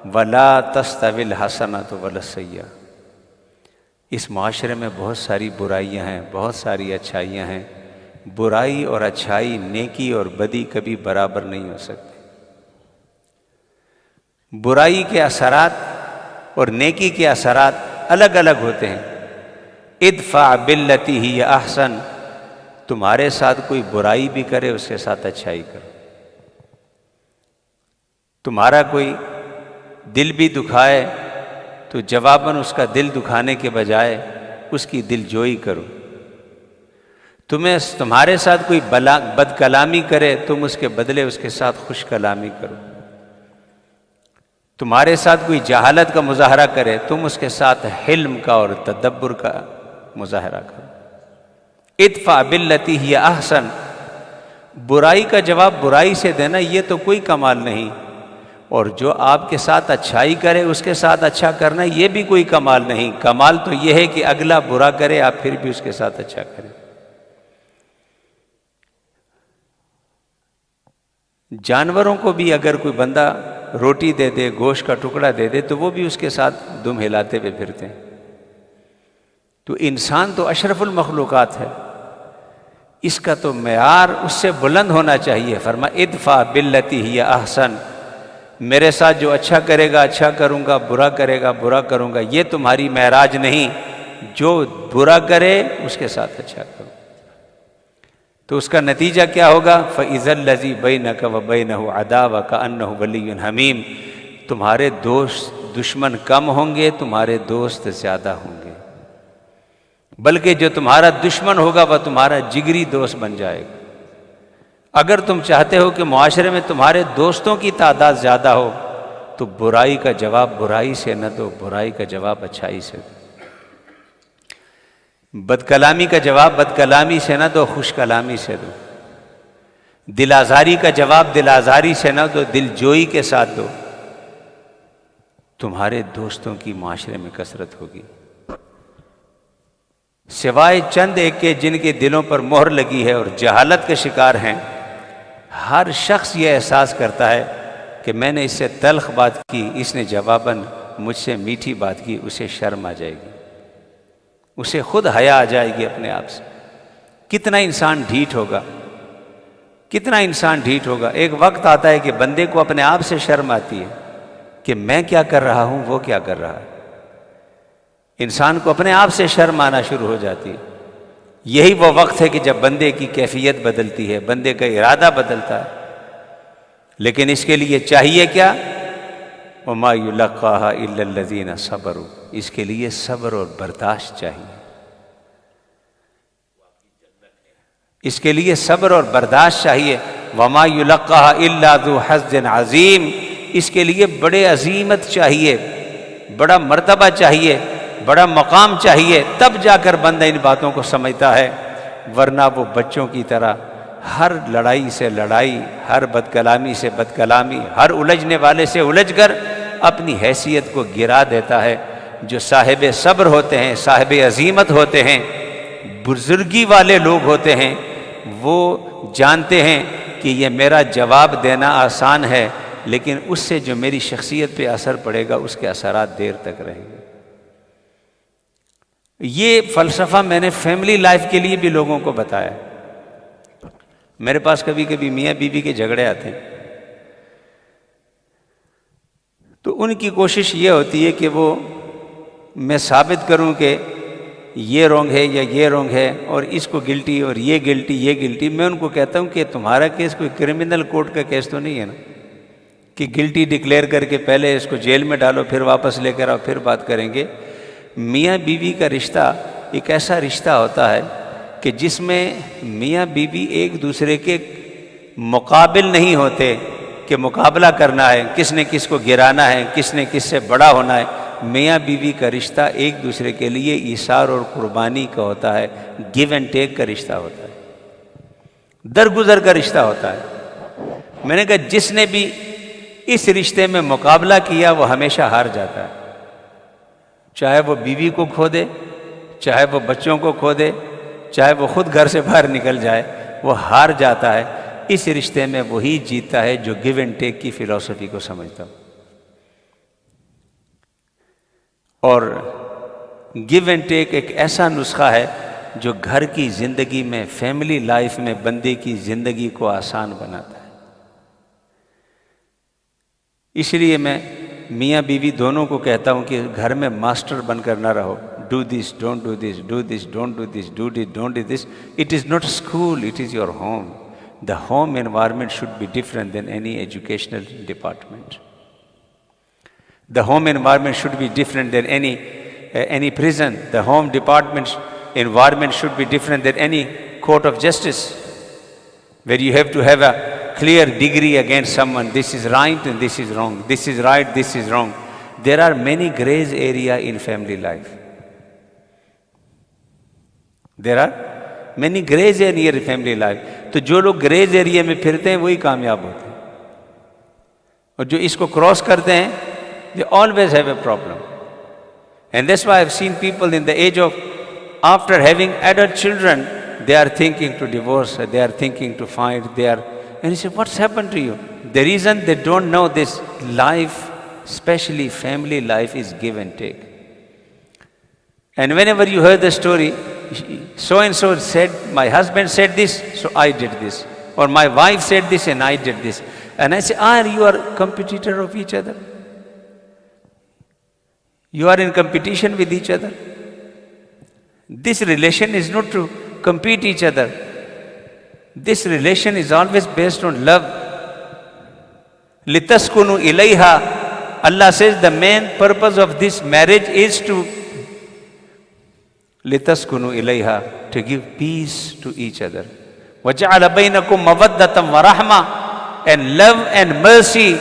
وَلَا تَسْتَوِي الْحَسَنَةُ وَلَا السَّيِّئَةُ۔ اس معاشرے میں بہت ساری برائیاں ہیں، بہت ساری اچھائیاں ہیں۔ برائی اور اچھائی، نیکی اور بدی کبھی برابر نہیں ہو سکتے۔ برائی کے اثرات اور نیکی کے اثرات الگ الگ ہوتے ہیں۔ ادفع باللتی ہی احسن، تمہارے ساتھ کوئی برائی بھی کرے اس کے ساتھ اچھائی کرو۔ تمہارا کوئی دل بھی دکھائے تو جواباً اس کا دل دکھانے کے بجائے اس کی دل جوئی کرو۔ تمہارے ساتھ کوئی بد کلامی کرے تم اس کے بدلے اس کے ساتھ خوش کلامی کرو۔ تمہارے ساتھ کوئی جہالت کا مظاہرہ کرے تم اس کے ساتھ حلم کا اور تدبر کا مظاہرہ کرو۔ ادفع باللتی ہی احسن، برائی کا جواب برائی سے دینا یہ تو کوئی کمال نہیں، اور جو آپ کے ساتھ اچھائی کرے اس کے ساتھ اچھا کرنا یہ بھی کوئی کمال نہیں۔ کمال تو یہ ہے کہ اگلا برا کرے آپ پھر بھی اس کے ساتھ اچھا کریں۔ جانوروں کو بھی اگر کوئی بندہ روٹی دے دے، گوشت کا ٹکڑا دے دے تو وہ بھی اس کے ساتھ دم ہلاتے ہوئے پھرتے ہیں۔ تو انسان تو اشرف المخلوقات ہے، اس کا تو معیار اس سے بلند ہونا چاہیے۔ فرمایا ادفع باللتی ہی احسن، میرے ساتھ جو اچھا کرے گا اچھا کروں گا، برا کرے گا برا کروں گا، یہ تمہاری معراج نہیں۔ جو برا کرے اس کے ساتھ اچھا کرو۔ تو اس کا نتیجہ کیا ہوگا؟ فَإِذَا الَّذِي بَيْنَكَ وَبَيْنَهُ عَدَاوَةٌ كَأَنَّهُ وَلِيٌّ حَمِيمٌ، تمہارے دشمن کم ہوں گے، تمہارے دوست زیادہ ہوں گے، بلکہ جو تمہارا دشمن ہوگا وہ تمہارا جگری دوست بن جائے گا۔ اگر تم چاہتے ہو کہ معاشرے میں تمہارے دوستوں کی تعداد زیادہ ہو تو برائی کا جواب برائی سے نہ دو، برائی کا جواب اچھائی سے دو۔ بد کلامی کا جواب بد کلامی سے نہ دو، خوش کلامی سے دو۔ دل آزاری کا جواب دل آزاری سے نہ دو، دل جوئی کے ساتھ دو۔ تمہارے دوستوں کی معاشرے میں کثرت ہوگی، سوائے چند ایک کے جن کے دلوں پر مہر لگی ہے اور جہالت کے شکار ہیں۔ ہر شخص یہ احساس کرتا ہے کہ میں نے اس سے تلخ بات کی، اس نے جواباً مجھ سے میٹھی بات کی، اسے شرم آ جائے گی، اسے خود حیا آ جائے گی اپنے آپ سے۔ کتنا انسان ڈھیٹ ہوگا، کتنا انسان ڈھیٹ ہوگا۔ ایک وقت آتا ہے کہ بندے کو اپنے آپ سے شرم آتی ہے کہ میں کیا کر رہا ہوں، وہ کیا کر رہا ہے۔ انسان کو اپنے آپ سے شرم آنا شروع ہو جاتی ہے۔ یہی وہ وقت ہے کہ جب بندے کی کیفیت بدلتی ہے، بندے کا ارادہ بدلتا ہے۔ لیکن اس کے لیے چاہیے کیا؟ وَمَا يُلَقَّاهَا إِلَّا الَّذِينَ صَبَرُوا، اس کے لیے صبر اور برداشت چاہیے، اس کے لیے صبر اور برداشت چاہیے۔ وَمَا يُلَقَّاهَا إِلَّا ذُو حَظٍّ عَظِيمٍ، اس کے لیے بڑے عظیمت چاہیے، بڑا مرتبہ چاہیے، بڑا مقام چاہیے، تب جا کر بندہ ان باتوں کو سمجھتا ہے۔ ورنہ وہ بچوں کی طرح ہر لڑائی سے لڑائی، ہر بد کلامی سے بد کلامی، ہر الجھنے والے سے الجھ کر اپنی حیثیت کو گرا دیتا ہے۔ جو صاحب صبر ہوتے ہیں، صاحب عظیمت ہوتے ہیں، بزرگی والے لوگ ہوتے ہیں، وہ جانتے ہیں کہ یہ میرا جواب دینا آسان ہے، لیکن اس سے جو میری شخصیت پہ اثر پڑے گا اس کے اثرات دیر تک رہیں گے۔ یہ فلسفہ میں نے فیملی لائف کے لیے بھی لوگوں کو بتایا۔ میرے پاس کبھی کبھی میاں بیوی کے جھگڑے آتے ہیں تو ان کی کوشش یہ ہوتی ہے کہ وہ میں ثابت کروں کہ یہ رونگ ہے یا یہ رونگ ہے، اور اس کو گلٹی اور یہ گلٹی یہ گلٹی۔ میں ان کو کہتا ہوں کہ تمہارا کیس کوئی کرمنل کورٹ کا کیس تو نہیں ہے نا کہ گلٹی ڈکلیئر کر کے پہلے اس کو جیل میں ڈالو پھر واپس لے کر آؤ پھر بات کریں گے۔ میاں بیوی کا رشتہ ایک ایسا رشتہ ہوتا ہے کہ جس میں میاں بیوی ایک دوسرے کے مقابل نہیں ہوتے کہ مقابلہ کرنا ہے، کس نے کس کو گرانا ہے، کس نے کس سے بڑا ہونا ہے۔ میاں بیوی کا رشتہ ایک دوسرے کے لیے ایثار اور قربانی کا ہوتا ہے، گیو اینڈ ٹیک کا رشتہ ہوتا ہے، درگزر کا رشتہ ہوتا ہے۔ میں نے کہا جس نے بھی اس رشتے میں مقابلہ کیا وہ ہمیشہ ہار جاتا ہے، چاہے وہ بیوی کو کھو دے، چاہے وہ بچوں کو کھو دے، چاہے وہ خود گھر سے باہر نکل جائے، وہ ہار جاتا ہے۔ اس رشتے میں وہی جیتتا ہے جو گیو اینڈ ٹیک کی فلسفی کو سمجھتا ہو۔ اور گیو اینڈ ٹیک ایک ایسا نسخہ ہے جو گھر کی زندگی میں، فیملی لائف میں بندے کی زندگی کو آسان بناتا ہے۔ اس لیے میں میاں بیوی دونوں کو کہتا ہوں کہ گھر میں ماسٹر بن کر نہ رہو۔ Do this, don't do this, do this, don't do this, do this, don't do this. It is not school, it is your home. The home environment should be different than any educational department. The home environment should be different than any prison. The home department environment should be different than any court of justice, where you have to have a clear degree against someone. This is right and this is wrong. This is right, this is wrong. There are many grays area in family life. There are many grays area in family life. تو جو لوگ گریز area میں پھرتے ہیں وہی کامیاب ہوتے ہیں، اور جو اس کو کراس کرتے ہیں they always have a problem. And that's why I've seen people in the age of, after having adult children, they are thinking to divorce, they are thinking to fight, and you say, what's happened to you? The reason they don't know this life, especially family life, is give and take. And whenever you heard the story, so and so said, my husband said this, so I did this. Or my wife said this and I did this. And I say, you are competitor of each other. You are in competition with each other. This relation is not to compete each other. This relation is always based on love. Litaskunu ilayha. Allah says the main purpose of this marriage is to litaskunu ilayha, to give peace to each other. وَجَعَلَ بَيْنَكُمْ مَوَدَّةً وَرَحْمَةً. And love and mercy,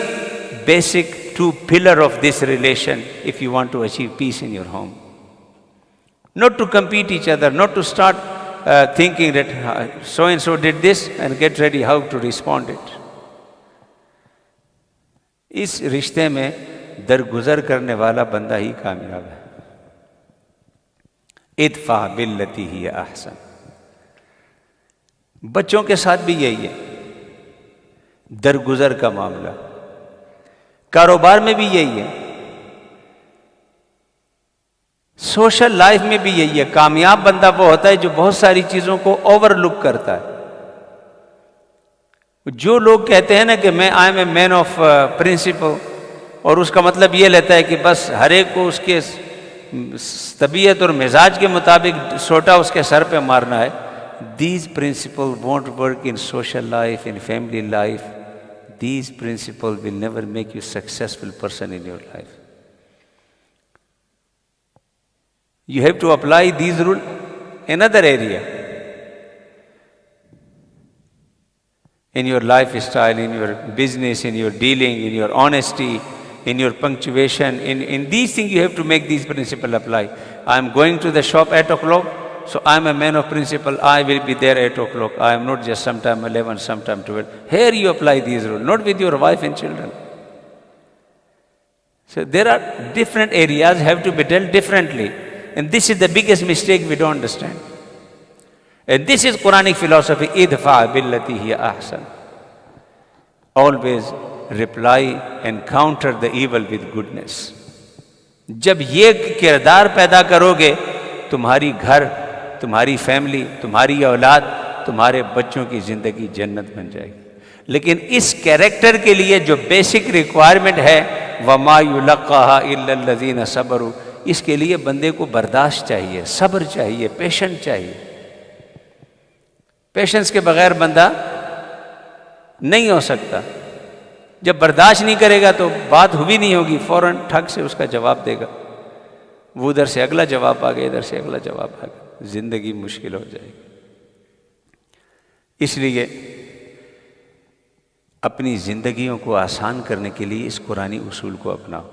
basic two pillar of this relation if you want to achieve peace in your home. Not to compete each other, not to start thinking that so and so did this and get ready how to respond it. اس رشتے میں درگزر کرنے والا بندہ ہی کامیاب ہے. ادفع باللتی ہی احسن. بچوں کے ساتھ بھی یہی ہے، درگزر کا معاملہ. کاروبار میں بھی یہی ہے، سوشل لائف میں بھی یہی ہے. کامیاب بندہ وہ ہوتا ہے جو بہت ساری چیزوں کو اوور لک کرتا ہے. جو لوگ کہتے ہیں نا کہ میں I am a man of principle, اور اس کا مطلب یہ لیتا ہے کہ بس ہر ایک کو اس کے طبیعت اور مزاج کے مطابق سوٹا اس کے سر پہ مارنا ہے. These principles won't work in social life, in family life. These principles will never make you a successful person in your life. You have to apply these rules in another area. In your lifestyle, in your business, in your dealing, in your honesty, in your punctuation, in these things you have to make these principles apply. I am going to the shop at 8 o'clock, so I am a man of principle. I will be there at 8 o'clock. I am not just sometime 11, sometime 12. Here you apply these rules, not with your wife and children. So there are different areas have to be dealt differently. And this is the biggest mistake we don't understand. And this is Quranic philosophy. Idfa billati hiya ahsan. Always reply and counter the evil with goodness. جب یہ کردار پیدا کرو گے، تمہاری گھر، تمہاری family, تمہاری اولاد، تمہارے بچوں کی زندگی جنت بن جائے گی. لیکن اس کیریکٹر کے لیے جو بیسک ریکوائرمنٹ ہے وَمَا يُلَقَّاهَا إِلَّا الَّذِينَ صَبَرُوا، اس کے لیے بندے کو برداشت چاہیے، صبر چاہیے، پیشنٹ چاہیے. پیشنس کے بغیر بندہ نہیں ہو سکتا. جب برداشت نہیں کرے گا تو بات ہوئی نہیں ہوگی، فوراً ٹھگ سے اس کا جواب دے گا. وہ ادھر سے اگلا جواب آ گیا، ادھر سے اگلا جواب آ گیا، زندگی مشکل ہو جائے گی. اس لیے اپنی زندگیوں کو آسان کرنے کے لیے اس قرآنی اصول کو اپناؤ.